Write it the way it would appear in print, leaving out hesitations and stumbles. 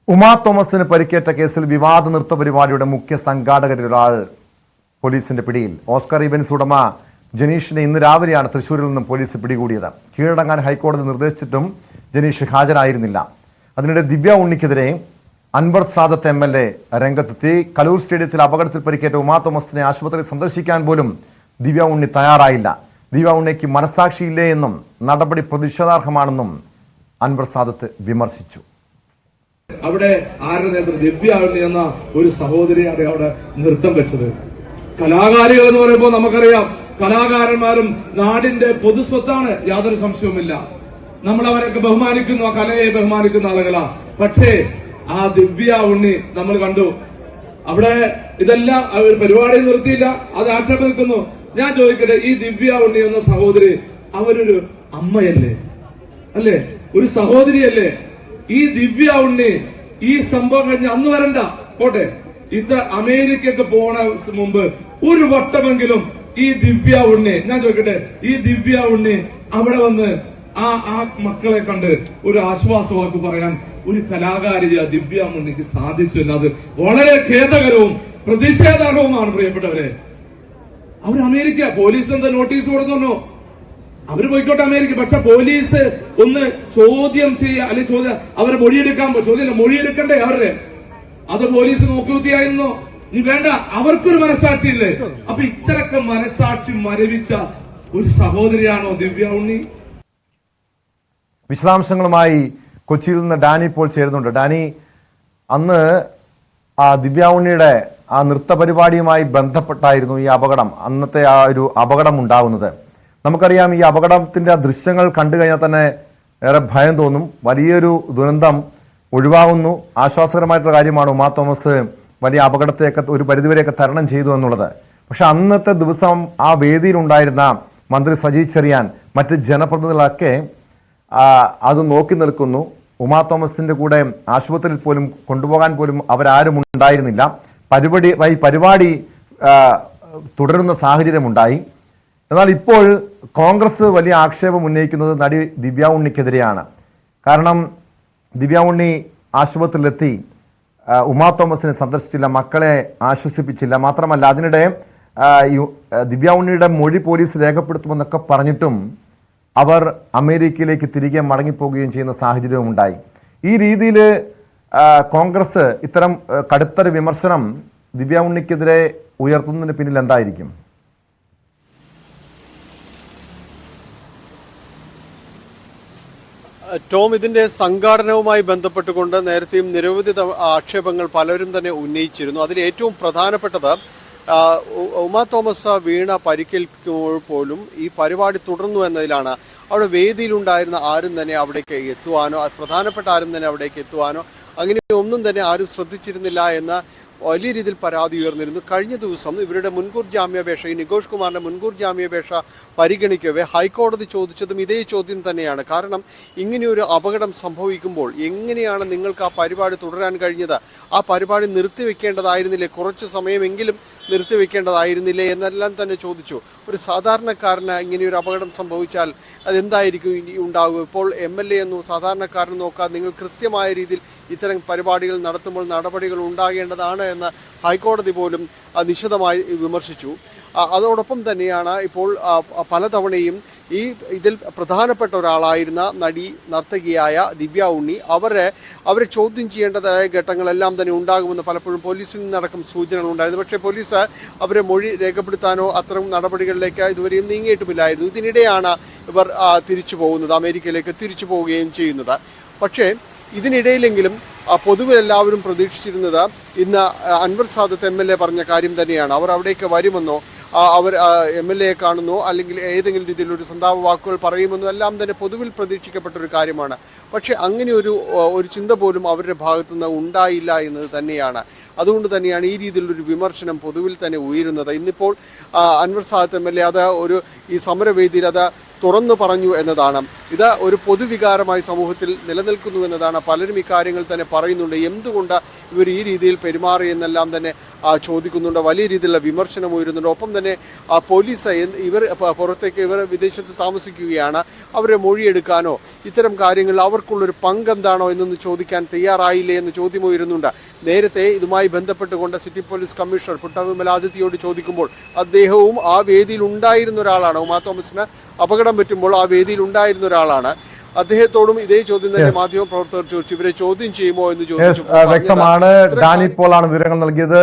ഉമാ തോമസിന് പരിക്കേറ്റ കേസിൽ വിവാദ നൃത്ത പരിപാടിയുടെ മുഖ്യ സംഘാടകരിൽ ഒരാൾ പോലീസിന്റെ പിടിയിൽ. ഓസ്കർ ഇവന്റ്സ് ഉടമ ജനീഷിനെ ഇന്ന് രാവിലെയാണ് തൃശൂരിൽ നിന്നും പോലീസ് പിടികൂടിയത്. കീഴടങ്ങാൻ ഹൈക്കോടതി നിർദ്ദേശിച്ചിട്ടും ജനീഷ് ഹാജരായിരുന്നില്ല. അതിനിടെ ദിവ്യ ഉണ്ണിക്കെതിരെ അൻവർ സാദത്ത് MLA രംഗത്തെത്തി. കലൂർ സ്റ്റേഡിയത്തിൽ അപകടത്തിൽ പരിക്കേറ്റ ഉമാ തോമസിനെ ആശുപത്രി സന്ദർശിക്കാൻ പോലും ദിവ്യ ഉണ്ണി തയ്യാറായില്ല. ദിവ്യ ഉണ്ണിക്ക് മനസാക്ഷിയില്ലേ എന്നും നടപടി പ്രതിഷേധാർഹമാണെന്നും അൻവർ സാദത്ത് വിമർശിച്ചു. അവിടെ ആരുടെ നേതൃത്വം ദിവ്യ ഉണ്ണി എന്ന ഒരു സഹോദരിയാണ് അവിടെ നൃത്തം വെച്ചത്. കലാകാരികൾ എന്ന് പറയുമ്പോൾ നമുക്കറിയാം, കലാകാരന്മാരും നാടിന്റെ പൊതുസ്വത്താണ്, യാതൊരു സംശയവുമില്ല. നമ്മൾ അവരൊക്കെ ബഹുമാനിക്കുന്നു, ആ കലയെ ബഹുമാനിക്കുന്ന ആളുകളാ. പക്ഷേ ആ ദിവ്യ ഉണ്ണി നമ്മൾ കണ്ടു അവിടെ ഇതെല്ലാം ഒരു പരിപാടി നിർത്തിയില്ല, അത് ആക്ഷേപം നിൽക്കുന്നു. ഞാൻ ചോദിക്കട്ടെ, ഈ ദിവ്യ ഉണ്ണി എന്ന സഹോദരി അവരൊരു അമ്മയല്ലേ, അല്ലേ, ഒരു സഹോദരിയല്ലേ? ഈ ദിവ്യ ഉണ്ണി ഈ സംഭവം കഴിഞ്ഞ് അന്ന് വരണ്ട, പോട്ടെ, ഇത്ര അമേരിക്കക്ക് പോണ മുമ്പ് ഒരു വട്ടമെങ്കിലും ഈ ദിവ്യ ഉണ്ണി, ഞാൻ ചോദിക്കട്ടെ, ഈ ദിവ്യ ഉണ്ണി അവിടെ വന്ന് ആ മക്കളെ കണ്ട് ഒരു ആശ്വാസവാക്ക് പറയാൻ ഒരു കലാകാരി ദിവ്യ ഉണ്ണിക്ക് സാധിച്ചു എന്നത് വളരെ ഖേദകരവും പ്രതിഷേധാർഹവുമാണ്. പ്രിയപ്പെട്ടവരെ, അവർ അമേരിക്ക പോലീസ് എന്താ നോട്ടീസ് കൊടുക്കുന്നു, അവര് പോയിക്കോട്ടെ അമേരിക്ക. പക്ഷെ പോലീസ് ഒന്ന് ചോദ്യം ചെയ്യുക, അല്ലെങ്കിൽ ചോദ്യം അവരെ മൊഴിയെടുക്കാൻ, ചോദ്യം മൊഴിയെടുക്കണ്ടേ അവരുടെ, അത് പോലീസ് നോക്കുകുത്തിയായിരുന്നു. ഇനി വേണ്ട, അവർക്കൊരു മനസാക്ഷിയില്ലേ? അപ്പൊ ഇത്രയൊക്കെ മനസാക്ഷി മരവിച്ച ഒരു സഹോദരിയാണോ ദിവ്യ ഉണ്ണി? വിശദാംശങ്ങളുമായി കൊച്ചിയിൽ നിന്ന് ഡാനി ഇപ്പോൾ ചേരുന്നുണ്ട്. ഡാനി, അന്ന് ആ ദിവ്യ ഉണ്ണിയുടെ ആ നൃത്ത പരിപാടിയുമായി ബന്ധപ്പെട്ടായിരുന്നു ഈ അപകടം, അന്നത്തെ ആ ഒരു അപകടം ഉണ്ടാകുന്നത്. നമുക്കറിയാം, ഈ അപകടത്തിന്റെ ദൃശ്യങ്ങൾ കണ്ടു കഴിഞ്ഞാൽ തന്നെ ഏറെ ഭയം തോന്നും. വലിയൊരു ദുരന്തം ഒഴിവാകുന്നു. ആശ്വാസകരമായിട്ടുള്ള കാര്യമാണ് ഉമാ തോമസ് വലിയ അപകടത്തെയൊക്കെ ഒരു പരിധിവരെയൊക്കെ തരണം ചെയ്തു എന്നുള്ളത്. പക്ഷെ അന്നത്തെ ദിവസം ആ വേദിയിലുണ്ടായിരുന്ന മന്ത്രി സജി ചെറിയാൻ, മറ്റ് ജനപ്രതിനിധികളൊക്കെ അത് നോക്കി നിൽക്കുന്നു. ഉമാ തോമസിന്റെ കൂടെ ആശുപത്രിയിൽ പോലും കൊണ്ടുപോകാൻ പോലും അവരാരും ഉണ്ടായിരുന്നില്ല. പരിപാടി തുടരുന്ന സാഹചര്യമുണ്ടായി. എന്നാൽ ഇപ്പോൾ കോൺഗ്രസ് വലിയ ആക്ഷേപം ഉന്നയിക്കുന്നത് നടി ദിവ്യ ഉണ്ണിക്കെതിരെയാണ്. കാരണം ദിവ്യ ഉണ്ണി ആശുപത്രിയിലെത്തി ഉമാ തോമസിനെ സന്ദർശിച്ചില്ല, മക്കളെ ആശ്വസിപ്പിച്ചില്ല. മാത്രമല്ല, അതിനിടെ ദിവ്യ ഉണ്ണിയുടെ മൊഴി പോലീസ് രേഖപ്പെടുത്തുമെന്നൊക്കെ പറഞ്ഞിട്ടും അവർ അമേരിക്കയിലേക്ക് തിരികെ മടങ്ങിപ്പോവുകയും ചെയ്യുന്ന സാഹചര്യവും ഉണ്ടായി. ഈ രീതിയിൽ കോൺഗ്രസ് ഇത്തരം കടുത്തൊരു വിമർശനം ദിവ്യ ഉണ്ണിക്കെതിരെ ഉയർത്തുന്നതിന് പിന്നിൽ എന്തായിരിക്കും? ടോം, ഇതിന്റെ സംഘാടനവുമായി ബന്ധപ്പെട്ടുകൊണ്ട് നേരത്തെയും നിരവധി ആക്ഷേപങ്ങൾ പലരും തന്നെ ഉന്നയിച്ചിരുന്നു. അതിൽ ഏറ്റവും പ്രധാനപ്പെട്ടത് ഉമാ തോമസ് വീണ പരിക്കേൽക്കുമ്പോൾ പോലും ഈ പരിപാടി തുടർന്നു എന്നതിലാണ്. അവിടെ വേദിയിലുണ്ടായിരുന്ന ആരും തന്നെ അവിടേക്ക് എത്തുവാനോ, പ്രധാനപ്പെട്ട ആരും തന്നെ അവിടേക്ക് എത്തുവാനോ അങ്ങനെ ഒന്നും തന്നെ ആരും ശ്രദ്ധിച്ചിരുന്നില്ല എന്ന വലിയ രീതിയിൽ പരാതി ഉയർന്നിരുന്നു. കഴിഞ്ഞ ദിവസം ഇവരുടെ മുൻകൂർ ജാമ്യാപേക്ഷ, ഈ നികോഷ് കുമാറിന്റെ മുൻകൂർ ജാമ്യാപേക്ഷ പരിഗണിക്കവേ ഹൈക്കോടതി ചോദിച്ചതും ഇതേ ചോദ്യം തന്നെയാണ്. കാരണം ഇങ്ങനെയൊരു അപകടം സംഭവിക്കുമ്പോൾ എങ്ങനെയാണ് നിങ്ങൾക്ക് ആ പരിപാടി തുടരാൻ കഴിഞ്ഞത്? ആ പരിപാടി നിർത്തിവെക്കേണ്ടതായിരുന്നില്ലേ? കുറച്ചു സമയമെങ്കിലും നിർത്തിവെക്കേണ്ടതായിരുന്നില്ലേ എന്നെല്ലാം തന്നെ ചോദിച്ചു. ഒരു സാധാരണക്കാരന് ഇങ്ങനെയൊരു അപകടം സംഭവിച്ചാൽ അതെന്തായിരിക്കും ഇനി ഉണ്ടാകുക? ഇപ്പോൾ MLA എന്നും സാധാരണക്കാരൻ നോക്കാതെ നിങ്ങൾ കൃത്യമായ രീതിയിൽ ഇത്തരം പരിപാടികൾ നടത്തുമ്പോൾ നടപടികൾ ഉണ്ടാകേണ്ടതാണ് എന്ന് ഹൈക്കോടതി പോലും നിശിതമായി വിമർശിച്ചു. അതോടൊപ്പം തന്നെയാണ് ഇപ്പോൾ പലതവണയും ഇതിൽ പ്രധാനപ്പെട്ട ഒരാളായിരുന്ന നടി നർത്തകിയായ ദിവ്യ ഉണ്ണി അവരെ ചോദ്യം ചെയ്യേണ്ടതായ ഘട്ടങ്ങളെല്ലാം തന്നെ ഉണ്ടാകുമെന്ന് പലപ്പോഴും പോലീസിൽ നിന്നടക്കം സൂചനകൾ ഉണ്ടായിരുന്നു. പക്ഷേ പോലീസ് അവരെ മൊഴി രേഖപ്പെടുത്താനോ അത്തരം നടപടികളിലേക്ക് ഇതുവരെയും നീങ്ങിയിട്ടുമില്ലായിരുന്നു. ഇതിനിടെയാണ് ഇവർ തിരിച്ചു പോകുന്നത്, അമേരിക്കയിലേക്ക് തിരിച്ചു പോവുകയും ചെയ്യുന്നത്. പക്ഷേ ഇതിനിടയിലെങ്കിലും പൊതുവിൽ എല്ലാവരും പ്രതീക്ഷിച്ചിരുന്നത് ഇന്ന് അൻവർ സാദത്ത് MLA പറഞ്ഞ കാര്യം തന്നെയാണ്. അവർ അവിടേക്ക് വരുമെന്നോ, അവർ MLA കാണുന്നു, അല്ലെങ്കിൽ ഏതെങ്കിലും രീതിയിലൊരു സന്താപ വാക്കുകൾ പറയുമെന്നോ എല്ലാം തന്നെ പൊതുവിൽ പ്രതീക്ഷിക്കപ്പെട്ടൊരു കാര്യമാണ്. പക്ഷേ അങ്ങനെ ഒരു ചിന്ത പോലും അവരുടെ ഭാഗത്തുനിന്ന് ഉണ്ടായില്ല എന്നത് തന്നെയാണ്. അതുകൊണ്ട് തന്നെയാണ് ഈ രീതിയിലൊരു വിമർശനം പൊതുവിൽ തന്നെ ഉയരുന്നത്. ഇന്നിപ്പോൾ അൻവർ സാദത്ത് MLA അത് ഈ സമരവേദിയിൽ അത് തുറന്നു പറഞ്ഞു എന്നതാണ്. ഇത് ഒരു പൊതുവികാരമായി സമൂഹത്തിൽ നിലനിൽക്കുന്നു എന്നതാണ്. പലരും ഇക്കാര്യങ്ങൾ തന്നെ പറയുന്നുണ്ട്. എന്തുകൊണ്ട് ഇവർ ഈ രീതിയിൽ പെരുമാറി എന്നെല്ലാം തന്നെ ചോദിക്കുന്നുണ്ട്. വലിയ രീതിയിലുള്ള വിമർശനം ഉയരുന്നുണ്ട്. ഒപ്പം തന്നെ പോലീസ് ഇവർ വിദേശത്ത് താമസിക്കുകയാണ്, അവരെ മൊഴിയെടുക്കാനോ ഇത്തരം കാര്യങ്ങളിൽ അവർക്കുള്ളൊരു പങ്കെന്താണോ എന്നൊന്ന് ചോദിക്കാൻ തയ്യാറായില്ലേ എന്ന് ചോദ്യം ഉയരുന്നുണ്ട്. നേരത്തെ ഇതുമായി ബന്ധപ്പെട്ടുകൊണ്ട് സിറ്റി പോലീസ് കമ്മീഷണർ പുട്ടവിമലാദിത്യയോട് ചോദിക്കുമ്പോൾ അദ്ദേഹവും ആ വേദിയിൽ ഉണ്ടായിരുന്ന ഒരാളാണ്. ഉമാ തോമസിന് അപകടം പറ്റുമ്പോൾ ആ വേദിയിൽ ഉണ്ടായിരുന്ന ഒരാളാണ്. അദ്ദേഹത്തോടും ഇതേ ചോദ്യം തന്നെ മാധ്യമ പ്രവർത്തകർ ചോദിച്ചു, ഇവരെ ചോദ്യം ചെയ്യുമോ എന്ന് ചോദിച്ചു. വ്യക്തമാണ്. ഡാനി പോളാണ് വിവരങ്ങൾ നൽകിയത്.